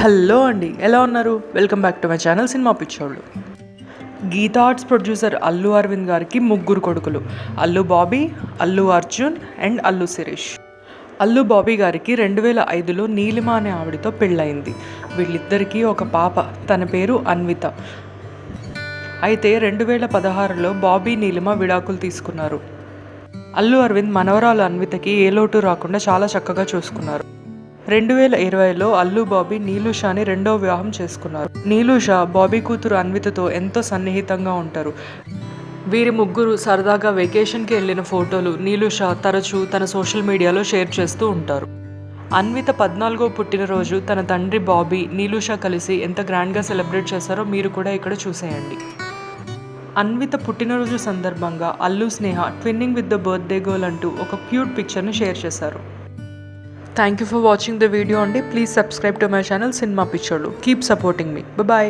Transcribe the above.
Hello అండి, ఎలా ఉన్నారు? Welcome back to my channel cinema పిచ్చోళ్ళు. గీతా ఆర్ట్స్ ప్రొడ్యూసర్ అల్లు అరవింద్ గారికి ముగ్గురు కొడుకులు, అల్లు బాబీ, అల్లు అర్జున్ అండ్ అల్లు శిరీష్. అల్లు బాబీ గారికి 2005లో నీలిమ అనే ఆవిడతో పెళ్ళయింది. వీళ్ళిద్దరికీ ఒక పాప, తన పేరు అన్విత. అయితే 2016లో బాబీ నీలిమ విడాకులు తీసుకున్నారు. అల్లు అరవింద్ మనవరాలు అన్వితకి ఏ లోటు రాకుండా చాలా చక్కగా చూసుకున్నారు. 2020లో అల్లు బాబీ నీలుషాని రెండో వివాహం చేసుకున్నారు. నీలుషా బాబీ కూతురు అన్వితతో ఎంతో సన్నిహితంగా ఉంటారు. వీరి ముగ్గురు సరదాగా వెకేషన్కి వెళ్ళిన ఫోటోలు నీలుషా తరచూ తన సోషల్ మీడియాలో షేర్ చేస్తూ ఉంటారు. అన్విత 14వ పుట్టినరోజు తన తండ్రి బాబీ, నీలుషా కలిసి ఎంత గ్రాండ్గా సెలబ్రేట్ చేశారో మీరు కూడా ఇక్కడ చూసేయండి. అన్విత పుట్టినరోజు సందర్భంగా Allu Sneha twinning with the birthday girl అంటూ ఒక క్యూట్ పిక్చర్ని షేర్ చేశారు. Thank you for watching the video and please subscribe to my channel Cinema Picholu. Keep supporting me. Bye bye.